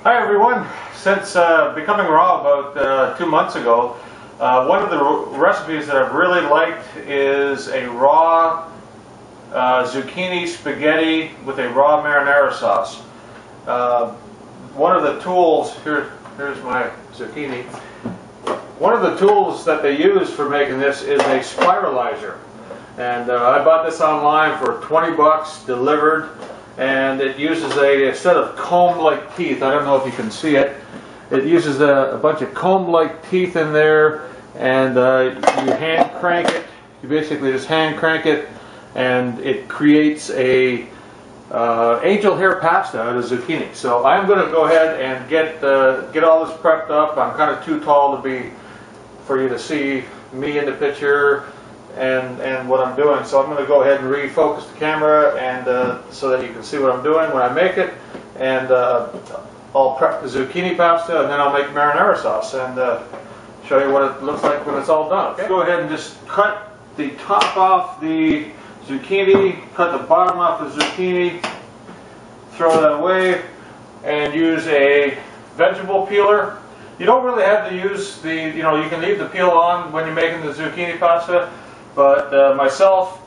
Hi everyone. Since becoming raw about 2 months ago, one of the recipes that I've really liked is a raw zucchini spaghetti with a raw marinara sauce. One of the tools, here's my zucchini. One of the tools that they use for making this is a spiralizer. And I bought this online for 20 bucks delivered. And it uses a set of comb-like teeth. I don't know if you can see it. It uses a bunch of comb-like teeth in there, and you hand crank it. You basically just hand crank it, and it creates a angel hair pasta out of zucchini. So I'm going to go ahead and get all this prepped up. I'm kind of too tall for you to see me in the picture and what I'm doing, so I'm going to go ahead and refocus the camera and so that you can see what I'm doing when I make it, and I'll prep the zucchini pasta and then I'll make marinara sauce and show you what it looks like when it's all done. Okay? Go ahead and just cut the top off the zucchini, cut the bottom off the zucchini, throw that away, and use a vegetable peeler. You don't really have to use you can leave the peel on when you're making the zucchini pasta. But myself,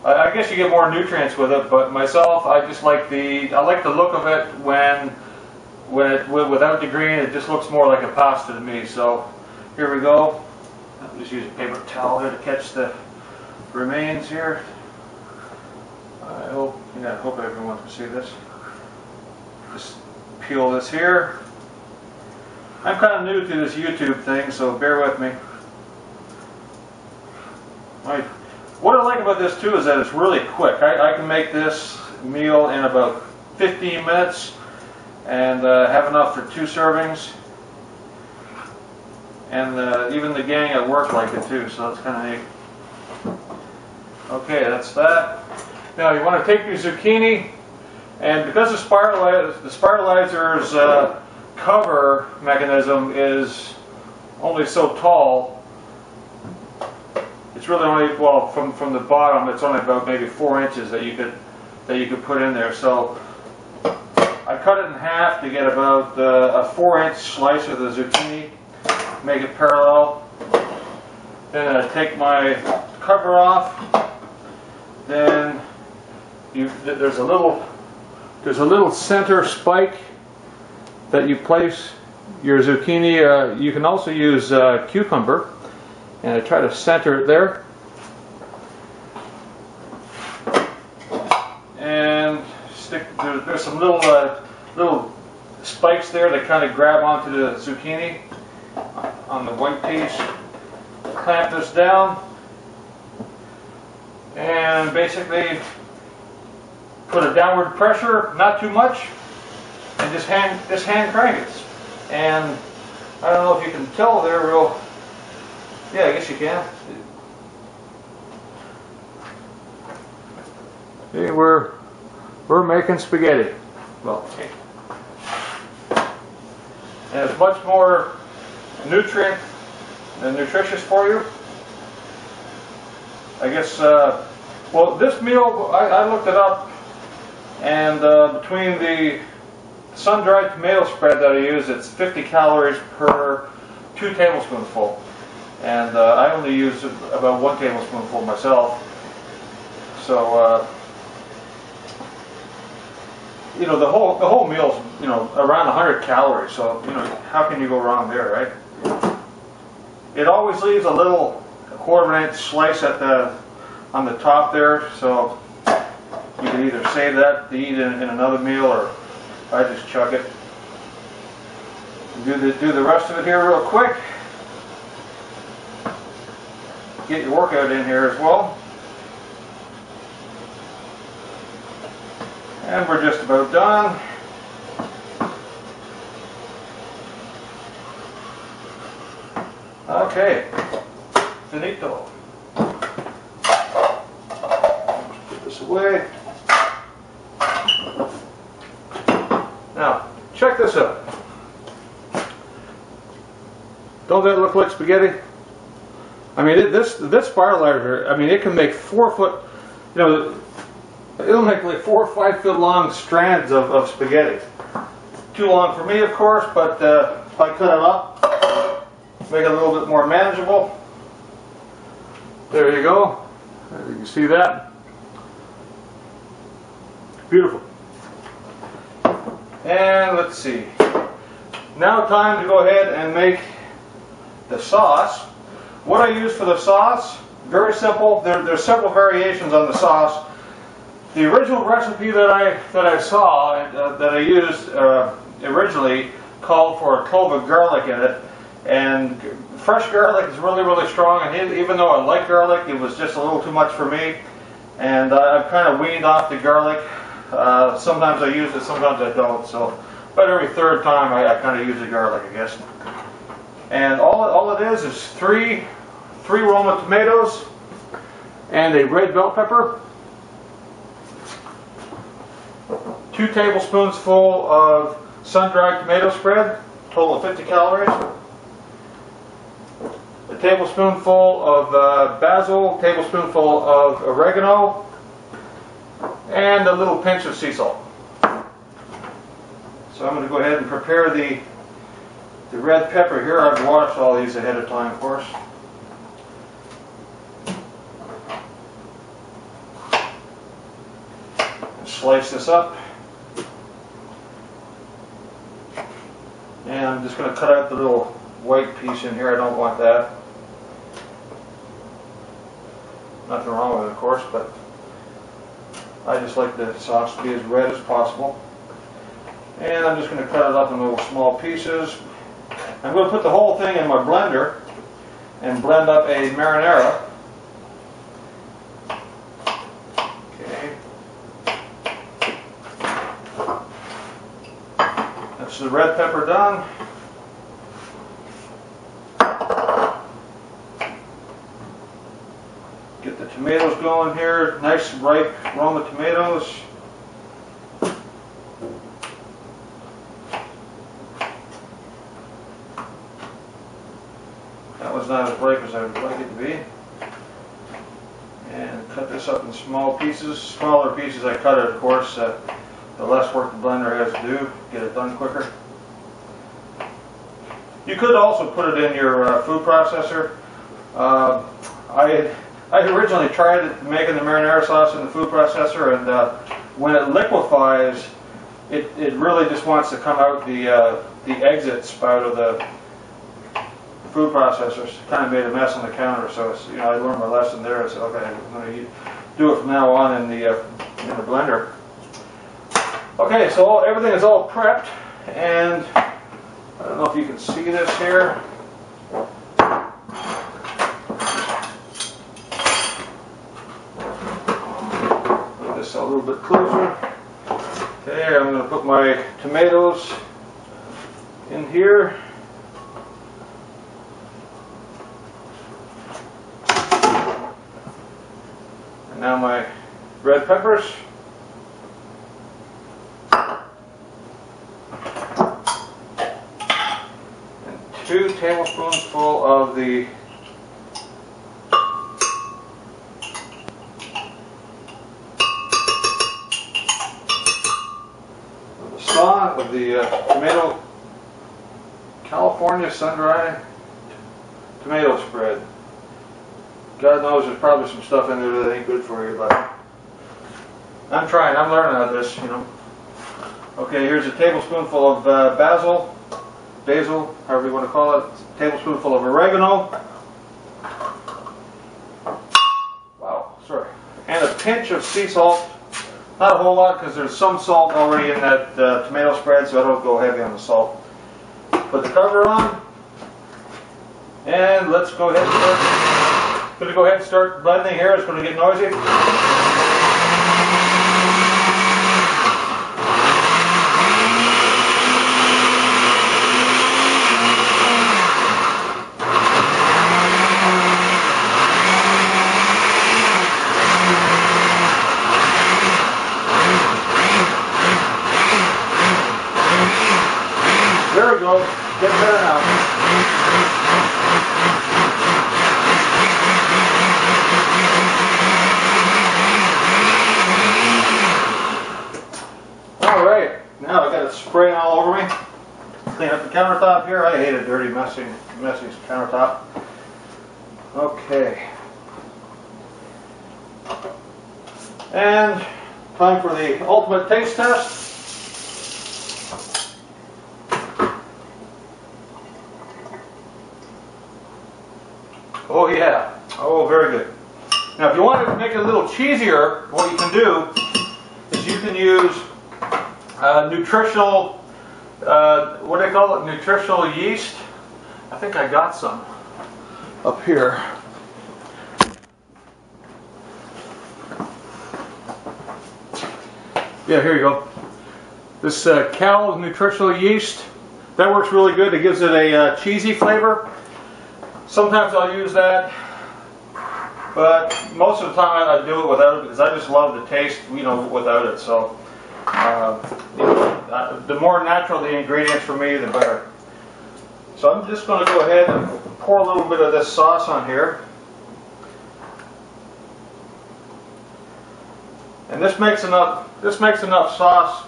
I guess you get more nutrients with it. But myself, I like the look of it without the green. It just looks more like a pasta to me. So here we go. I'll just use a paper towel here to catch the remains here. I hope everyone can see this. Just peel this here. I'm kind of new to this YouTube thing, so bear with me. What I like about this too is that it's really quick. I can make this meal in about 15 minutes and have enough for 2 servings. And even the gang at work like it too, so that's kind of neat. Okay, that's that. Now you want to take your zucchini, and because the spiralizer's cover mechanism is only so tall, it's really only, well, from the bottom, it's only about maybe 4 inches that you could put in there. So I cut it in half to get about a 4-inch slice of the zucchini, make it parallel. Then I take my cover off. Then there's a little center spike that you place your zucchini. You can also use cucumber. And I try to center it there. And there's some little spikes there that kind of grab onto the zucchini on the white piece. Clamp this down and basically put a downward pressure, not too much, and just hand crank it. And I don't know if you can tell there real. Yeah, I guess you can. See, we're making spaghetti. Well, okay. And it's much more nutrient and nutritious for you. I guess. Well, this meal I looked it up, and between the sun-dried tomato spread that I use, it's 50 calories per 2 tablespoonfuls. And I only use about 1 tablespoonful myself. So the whole meal's around 100 calories. So how can you go wrong there, right? It always leaves a 1/4 inch slice on the top there. So you can either save that to eat in another meal, or I just chuck it. Do the rest of it here real quick. Get your workout in here as well. And we're just about done. Okay, finito. Put this away. Now, check this out. Don't that look like spaghetti? I mean, this spiralizer, I mean, it can make 4 foot, it'll make like 4 or 5 foot long strands of spaghetti. too long for me, of course, but if I cut it up, make it a little bit more manageable. There you go. You can see that. Beautiful. And let's see. Now time to go ahead and make the sauce. What I use for the sauce, very simple. There's several variations on the sauce. The original recipe that I saw, that I used originally, called for a clove of garlic in it. And fresh garlic is really, really strong. And even though I like garlic, it was just a little too much for me. And I've kind of weaned off the garlic. Sometimes I use it, sometimes I don't. So, but every third time I kind of use the garlic, I guess. And all it is three Roma tomatoes and a red bell pepper, 2 tablespoons full of sun-dried tomato spread, total of 50 calories, a tablespoonful of basil, tablespoonful of oregano, and a little pinch of sea salt. So I'm going to go ahead and prepare the red pepper here. I've washed all these ahead of time, of course. Slice this up. And I'm just going to cut out the little white piece in here. I don't want that. Nothing wrong with it, of course, but I just like the sauce to be as red as possible. And I'm just going to cut it up in little small pieces. I'm going to put the whole thing in my blender and blend up a marinara. Okay. That's the red pepper done. Get the tomatoes going here. Nice ripe Roma tomatoes. That was not as ripe as I would like it to be. And cut this up in small pieces. Smaller pieces I cut it, of course. The less work the blender has to do, get it done quicker. You could also put it in your food processor. I originally tried making the marinara sauce in the food processor, and when it liquefies, it really just wants to come out the exit spout of the food processor. It's kind of made a mess on the counter, so it's, I learned my lesson there. I said, okay, I'm going to do it from now on in the blender. Okay, so everything is all prepped, and I don't know if you can see this here. Put this a little bit closer. Okay, I'm going to put my tomatoes in here. And now my red peppers. And 2 tablespoons full of the tomato California sun-dried tomato spread. God knows there's probably some stuff in there that ain't good for you, but I'm trying. I'm learning out of this, Okay, here's a tablespoonful of basil, however you want to call it. A tablespoonful of oregano. Wow, sorry. And a pinch of sea salt. Not a whole lot, because there's some salt already in that tomato spread, so I don't go heavy on the salt. Put the cover on, and let's go ahead and start. Going to go ahead and start blending here. It's going to get noisy. There we go. Get better now. Alright, now I got it spraying all over me. Clean up the countertop here. I hate a dirty, messy countertop. Okay. And time for the ultimate taste test. Oh yeah. Oh, very good. Now if you want to make it a little cheesier, what you can do is you can use nutritional, what do they call it? Nutritional yeast. I think I got some up here. Yeah, here you go. This cow nutritional yeast, that works really good. It gives it a cheesy flavor. Sometimes I'll use that, but most of the time I do it without it because I just love the taste, you know, without it. So, the more natural the ingredients for me, the better. So I'm just going to go ahead and pour a little bit of this sauce on here. And this makes enough sauce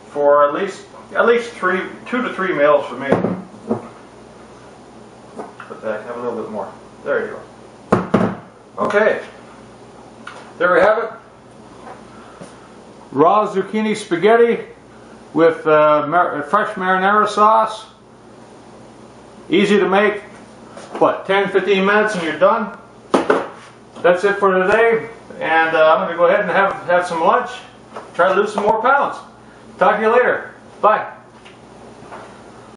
for at least 2 to 3 meals for me. Put that, have a little bit more. There you go. Okay, there we have it. Raw zucchini spaghetti with fresh marinara sauce. Easy to make. What, 10-15 minutes and you're done? That's it for today. And I'm going to go ahead and have some lunch. Try to lose some more pounds. Talk to you later. Bye.